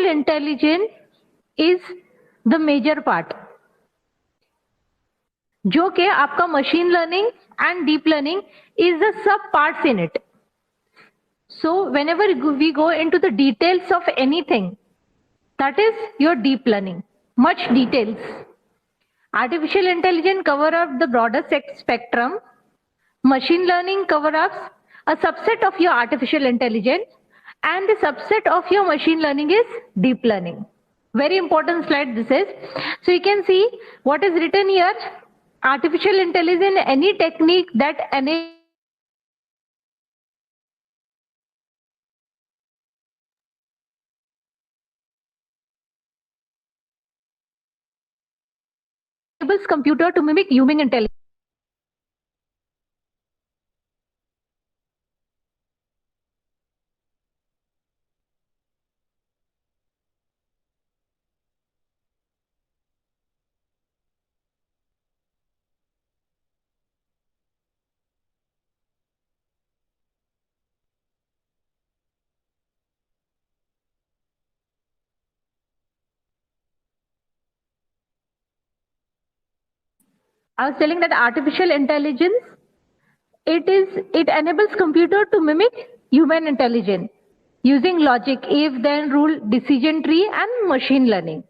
artificial intelligence is the major part, जो कि आपका machine learning and deep learning is the sub parts in it. So whenever we go into the details of anything, that is your deep learning, much details. Artificial intelligence cover up the broader spectrum. Machine learning cover up a subset of your artificial intelligence, and the subset of your machine learning is deep learning. Very important slide this is. So you can see what is written here. Artificial intelligence, any technique that enables computer to mimic human intelligence. I was telling that artificial intelligence, it enables computer to mimic human intelligence using logic, if then rule, decision tree, and machine learning.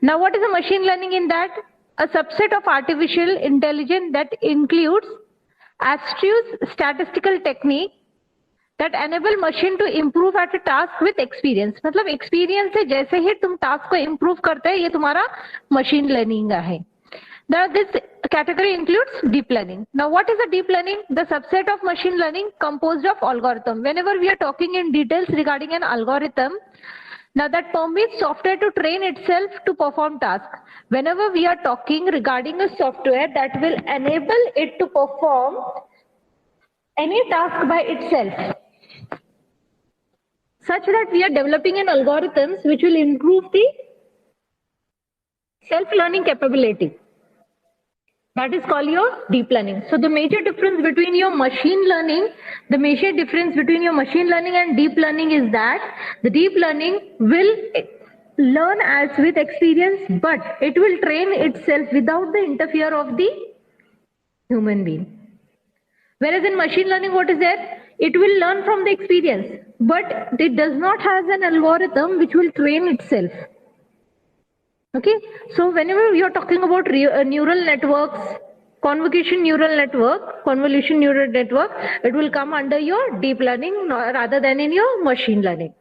Now what is a machine learning in that? A subset of artificial intelligence that includes abstruse statistical technique that enable machine to improve at a task with experience. मतलब experience से जैसे ही तुम task को improve करते हैं, ये तुम्हारा machine learning है. Now this category includes deep learning. Now what is a deep learning? The subset of machine learning composed of algorithm. Whenever we are talking in details regarding an algorithm, now that permits software to train itself to perform tasks. Whenever we are talking regarding a software that will enable it to perform any task by itself, such that we are developing an algorithms which will improve the self-learning capability. That is called your deep learning. So the major difference between your machine learning, and deep learning is that the deep learning will learn as with experience, but it will train itself without the interfere of the human being. Whereas in machine learning, what is there? It will learn from the experience, but it does not have an algorithm which will train itself. Okay, so whenever we are talking about neural networks, convolution neural network, it will come under your deep learning rather than in your machine learning.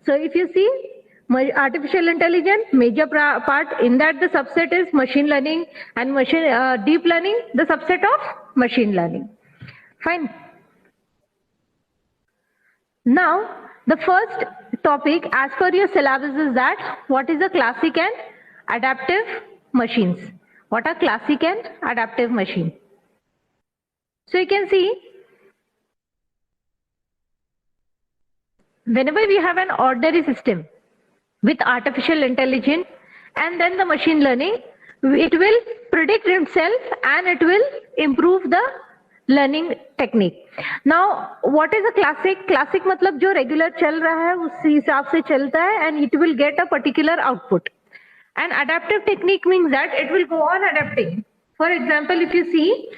So if you see artificial intelligence, major part in that the subset is machine learning, and deep learning, the subset of machine learning. Fine. Now the first topic as per your syllabus is that what is a classic and adaptive machines. What are classic and adaptive machine? So you can see, whenever we have an ordinary system with artificial intelligence and then the machine learning, it will predict itself and it will improve the learning technique. Now what is a classic? Classic मतलब जो regular चल रहा है उसी हिसाब से चलता है and it will get a particular output. And adaptive technique means that it will go on adapting. For example, if you see,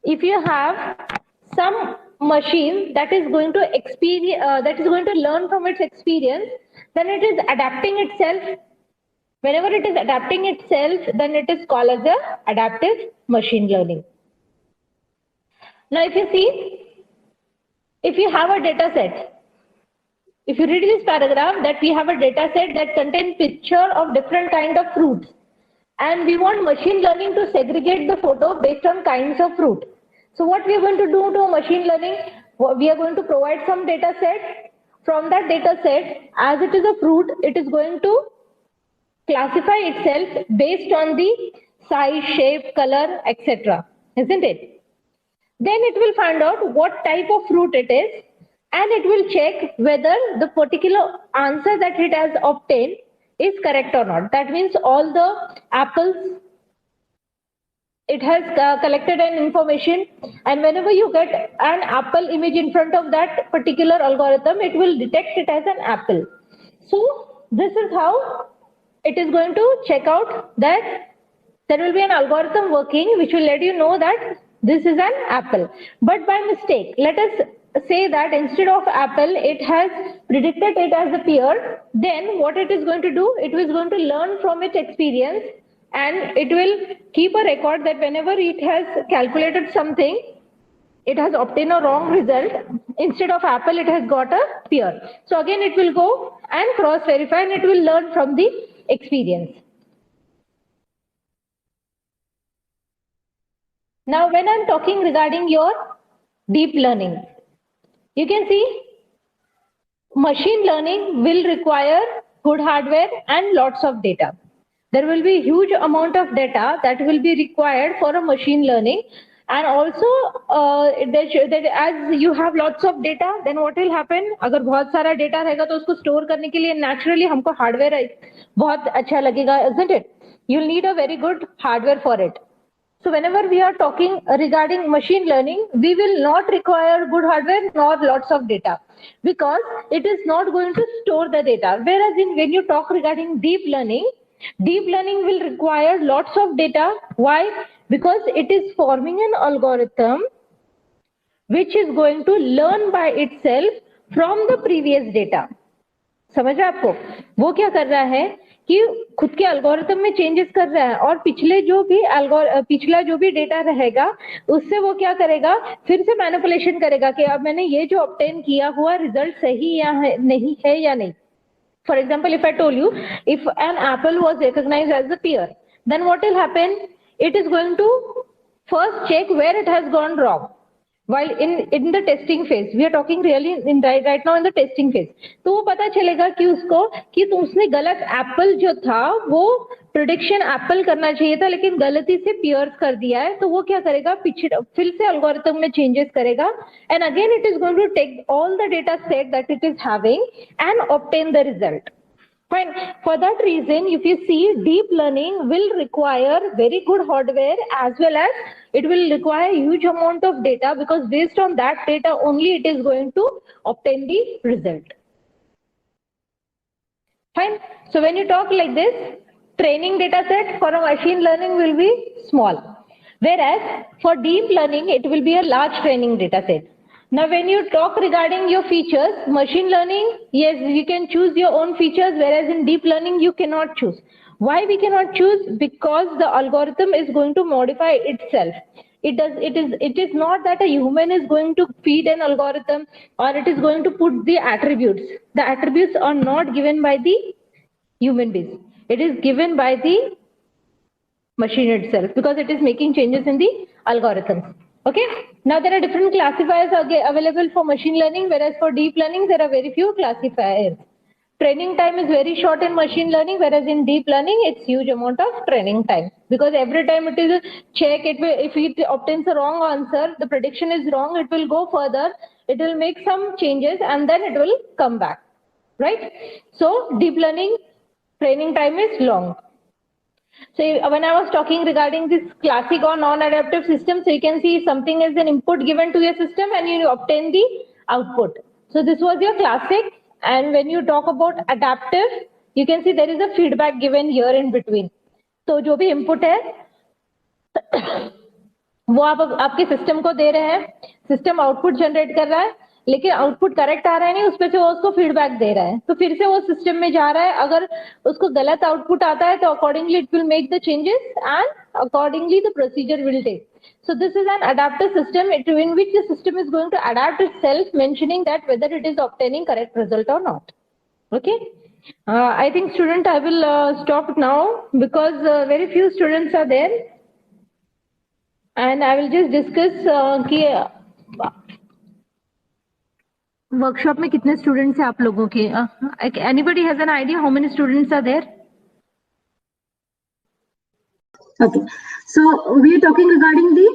if you have some machine that is going to learn from its experience, then it is adapting itself. Whenever it is adapting itself, then it is called as a adaptive machine learning. Now, if you see, if you have a data set, if you read this paragraph, that we have a data set that contains picture of different kind of fruits, and we want machine learning to segregate the photo based on kinds of fruit. So what we are going to do to machine learning, we are going to provide some data set. From that data set, as it is a fruit, it is going to classify itself based on the size, shape, color, etc. Isn't it? Then it will find out what type of fruit it is, and it will check whether the particular answer that it has obtained is correct or not. That means all the apples, it has collected an information, and whenever you get an apple image in front of that particular algorithm, it will detect it as an apple. So this is how it is going to check out that there will be an algorithm working which will let you know that this is an apple. But by mistake, let us say that instead of apple, it has predicted it as a pear. Then what it is going to do, it is going to learn from its experience, and it will keep a record that whenever it has calculated something, it has obtained a wrong result. Instead of apple, it has got a pear. So again, it will go and cross verify, and it will learn from the experience. Now, when I'm talking regarding your deep learning, you can see machine learning will require good hardware and lots of data. There will be a huge amount of data that will be required for a machine learning. And also, as you have lots of data, then what will happen? अगर बहुत सारा data रहेगा तो उसको store करने के लिए naturally हमको hardware बहुत अच्छा लगेगा, isn't it? You'll need a very good hardware for it. So whenever we are talking regarding machine learning, we will not require good hardware nor lots of data, because it is not going to store the data. Whereas when you talk regarding deep learning will require lots of data. Why? Because it is forming an algorithm which is going to learn by itself from the previous data. समझ आपको? वो क्या कर रहा है कि खुद के एल्गोरिथम में चेंजेस कर रहा है, और पिछला जो भी डेटा रहेगा उससे वो क्या करेगा, फिर से मैनिपुलेशन करेगा कि अब मैंने ये जो ऑब्टेन किया हुआ रिजल्ट सही या नहीं है या नहीं. For example, if I told you, if an apple was recognized as a pear, then what will happen? It is going to first check where it has gone wrong. While in the testing phase, we are talking really right now in the testing phase. तो वो पता चलेगा कि उसको कि उसने गलत Apple जो था वो प्रेडिक्शन एप्पल करना चाहिए था, लेकिन गलती से पियर्स कर दिया है. तो वो क्या करेगा, फिर से एल्गोरिथम में चेंजेस करेगा, and again it is going to take all the data set that it is having and obtain the result. Fine. For that reason, if you see, deep learning will require very good hardware, as well as it will require huge amount of data, because based on that data only it is going to obtain the result. Fine. So when you talk like this, training data set for a machine learning will be small, whereas for deep learning it will be a large training data set. Now, when you talk regarding your features, machine learning, yes, you can choose your own features, whereas in deep learning, you cannot choose. Why we cannot choose? Because the algorithm is going to modify itself. It is not that a human is going to feed an algorithm, or it is going to put the attributes. The attributes are not given by the human beings. It is given by the machine itself, because it is making changes in the algorithms. Okay. Now there are different classifiers available for machine learning, whereas for deep learning there are very few classifiers. Training time is very short in machine learning, whereas in deep learning it's huge amount of training time, because every time it is a check, if it obtains a wrong answer, the prediction is wrong, it will go further, it will make some changes, and then it will come back, right? So deep learning training time is long. So when I was talking regarding this classic or non-adaptive system, so you can see something is an input given to your system and you obtain the output. So this was your classic. And when you talk about adaptive, you can see there is a feedback given here in between. So जो भी input है वो आप आपके system को दे रहे हैं, system output generate कर रहा है, लेकिन आउटपुट करेक्ट आ रहा है नहीं, उस पर से वो उसको फीडबैक दे रहा है, तो फिर से वो सिस्टम में जा रहा है. अगर उसको गलत आउटपुट आता है तो accordingly it will make the changes and accordingly the procedure will take. So this is an adaptive system in which the system is going to adapt itself, mentioning that whether it is obtaining correct result or not. Okay. I think student, I will stop now because very few students are there, and I will just discuss कि workshop में कितने students हैं आप लोगों के. Anybody has an idea how many students are there? Okay, so we are talking regarding the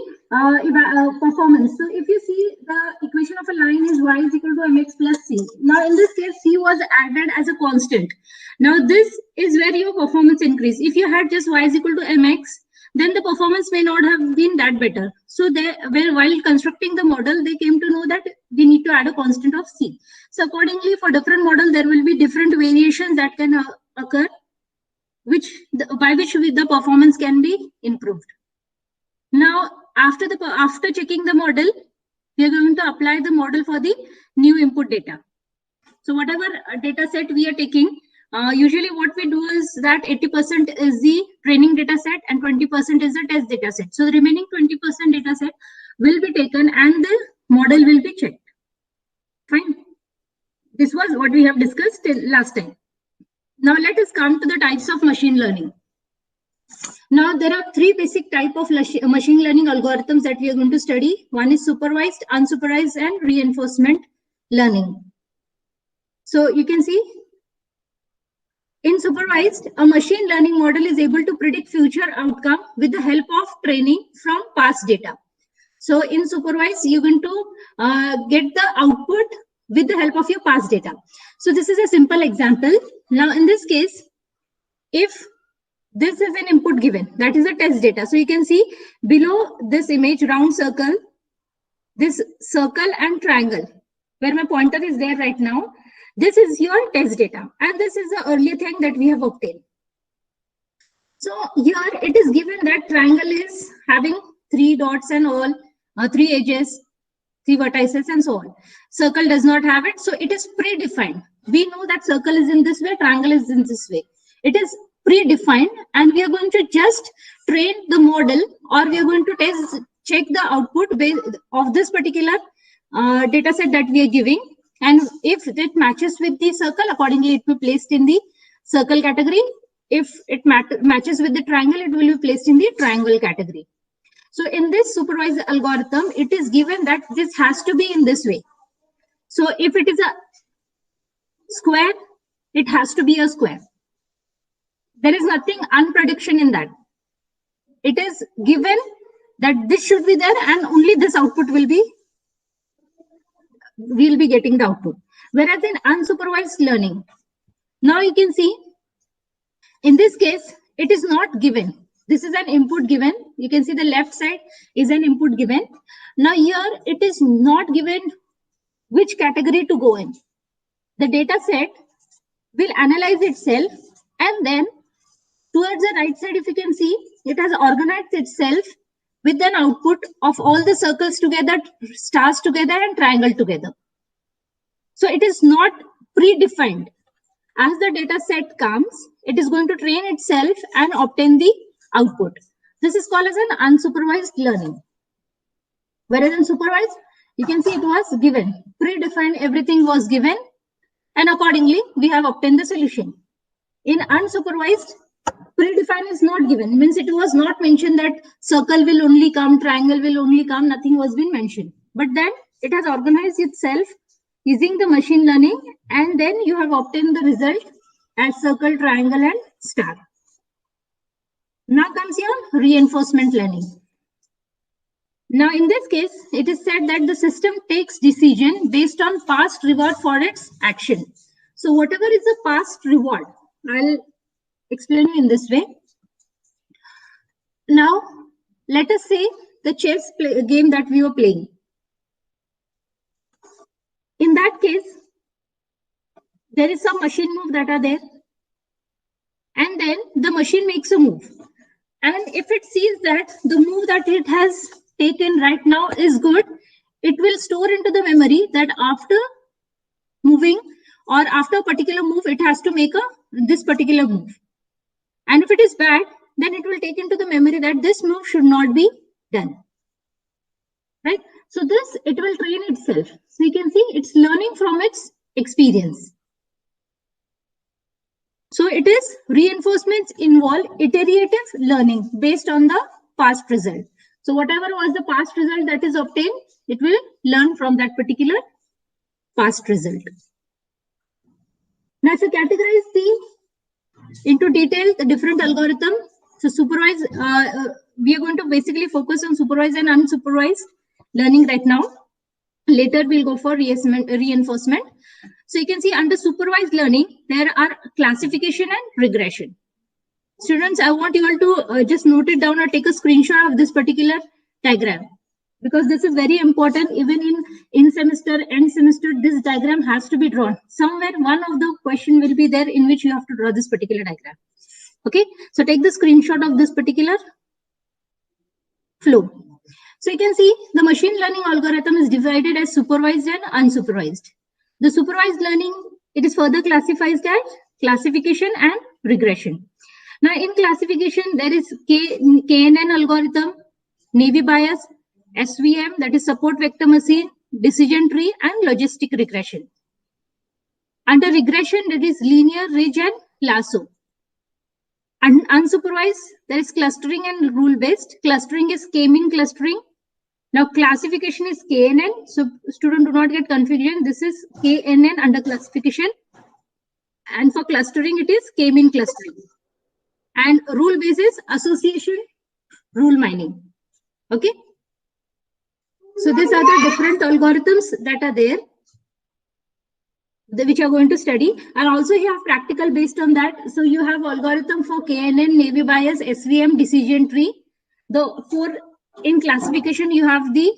performance. So if you see, the equation of a line is y is equal to mx plus c. Now in this case, c was added as a constant. Now this is where your performance increase. If you had just y is equal to mx, then the performance may not have been that better. So while constructing the model, they came to know that we need to add a constant of C. So accordingly, for different model, there will be different variations that can occur, by which the performance can be improved. Now, after checking the model, we are going to apply the model for the new input data. So whatever data set we are taking, usually what we do is that 80% is the training data set and 20% is the test data set. So the remaining 20% data set will be taken and the model will be checked. Fine. This was what we have discussed last time. Now let us come to the types of machine learning. Now there are three basic types of machine learning algorithms that we are going to study. One is supervised, unsupervised, and reinforcement learning. So you can see, in supervised, a machine learning model is able to predict future outcome with the help of training from past data. So in supervised, you're going to get the output with the help of your past data. So this is a simple example. Now in this case, if this is an input given, that is a test data. So you can see below this image, round circle, this circle and triangle, where my pointer is there right now. This is your test data, and this is the earlier thing that we have obtained. So here it is given that triangle is having 3 dots and all, 3 edges, 3 vertices and so on. Circle does not have it, so it is predefined. We know that circle is in this way, triangle is in this way. It is predefined, and we are going to just train the model, or we are going to check the output of this particular data set that we are giving. And if it matches with the circle, accordingly it will be placed in the circle category. If it matches with the triangle, it will be placed in the triangle category. So in this supervised algorithm, it is given that this has to be in this way. So if it is a square, it has to be a square. There is nothing unprediction in that. It is given that this should be there, and only this output will be, we'll be getting the output. Whereas in unsupervised learning, now you can see, in this case, it is not given. This is an input given. You can see the left side is an input given. Now here it is not given which category to go in. The data set will analyze itself, and then towards the right side, if you can see, it has organized itself with an output of all the circles together, stars together, and triangle together. So it is not predefined. As the data set comes, it is going to train itself and obtain the output. This is called as an unsupervised learning. Whereas in supervised, you can see it was given, predefined, everything was given, and accordingly we have obtained the solution. In unsupervised, predefined is not given, means it was not mentioned that circle will only come, triangle will only come, nothing was been mentioned. But then it has organized itself using the machine learning, and then you have obtained the result as circle, triangle, and star. Now comes your reinforcement learning. Now in this case, it is said that the system takes decision based on past reward for its action. So whatever is the past reward, I'll explain you in this way. Now, let us say the chess game that we were playing. In that case, there is some machine move that are there, and then the machine makes a move. And if it sees that the move that it has taken right now is good, it will store into the memory that after moving or after a particular move, it has to make this particular move. And if it is bad, then it will take into the memory that this move should not be done. Right? So this, it will train itself. So you can see it's learning from its experience. So it is reinforcements involve iterative learning based on the past result. So whatever was the past result that is obtained, it will learn from that particular past result. Now, if you categorize into detail the different algorithm, so supervised, we are going to basically focus on supervised and unsupervised learning right now. Later, we'll go for reinforcement. So you can see under supervised learning, there are classification and regression. Students, I want you all to just note it down or take a screenshot of this particular diagram, because this is very important. Even in semester, end semester, this diagram has to be drawn. Somewhere one of the question will be there in which you have to draw this particular diagram. Okay, so take the screenshot of this particular flow. So you can see the machine learning algorithm is divided as supervised and unsupervised. The supervised learning, it is further classified as classification and regression. Now in classification, there is KNN algorithm, Navy Bayes, SVM, that is support vector machine, decision tree, and logistic regression. Under regression, there is linear, ridge, and lasso. And unsupervised, there is clustering and rule-based. Clustering is k-mean clustering. Now classification is KNN. So student do not get confusion. This is KNN under classification. And for clustering, it is k-mean clustering. And rule-based is association, rule mining. Okay. So these are the different algorithms that are there, which are going to study. And also you have practical based on that. So you have algorithm for KNN, Navy Bayes, SVM, decision tree. In classification, you have the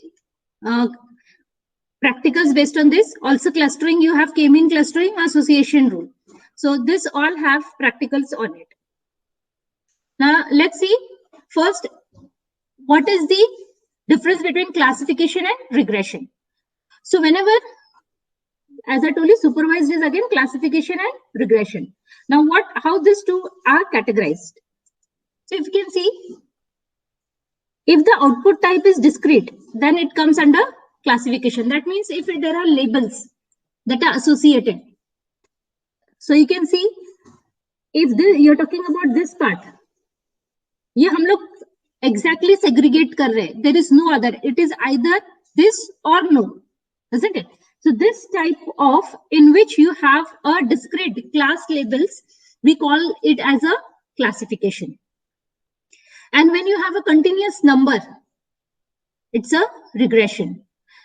practicals based on this. Also clustering, you have k-mean clustering, association rule. So this all have practicals on it. Now let's see first, what is the difference between classification and regression. So whenever, as I told you, supervised is again classification and regression. Now how these two are categorized. So if you can see, if the output type is discrete, then it comes under classification. That means if there are labels that are associated. So you can see, if you're talking about this part, ये हम लोग exactly segregate कर रहे हैं. There is no other. It is either this or no, isn't it? So this type of, in which you have a discrete class labels, we call it as a classification. And when you have a continuous number, it's a regression.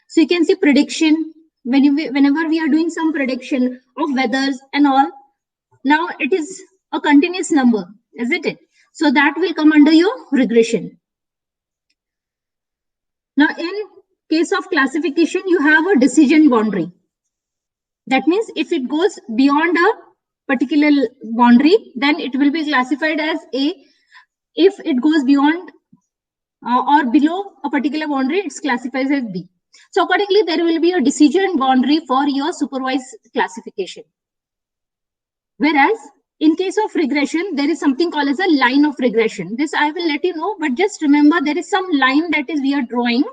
So you can see prediction, whenever we are doing some prediction of weathers and all, now it is a continuous number, isn't it? So that will come under your regression. Now in case of classification, you have a decision boundary. That means if it goes beyond a particular boundary, then it will be classified as A. If it goes beyond or below a particular boundary, it's classified as B. So accordingly, there will be a decision boundary for your supervised classification. Whereas in case of regression, there is something called as a line of regression. This I will let you know, but just remember there is some line that is we are drawing,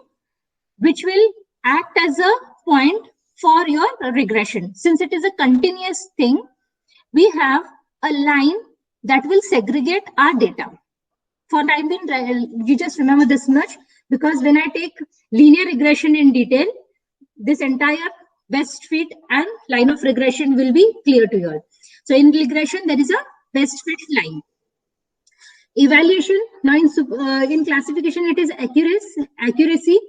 which will act as a point for your regression. Since it is a continuous thing, we have a line that will segregate our data. For time being, you just remember this much, because when I take linear regression in detail, this entire best fit and line of regression will be clear to you all. So in regression, there is a best fit line. Evaluation, now in classification, it is accuracy.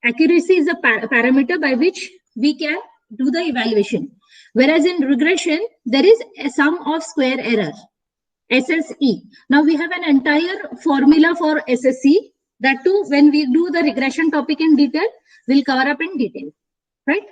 Accuracy is a parameter by which we can do the evaluation. Whereas in regression, there is a sum of square error, SSE. Now we have an entire formula for SSE. That too, when we do the regression topic in detail, we'll cover up in detail, right?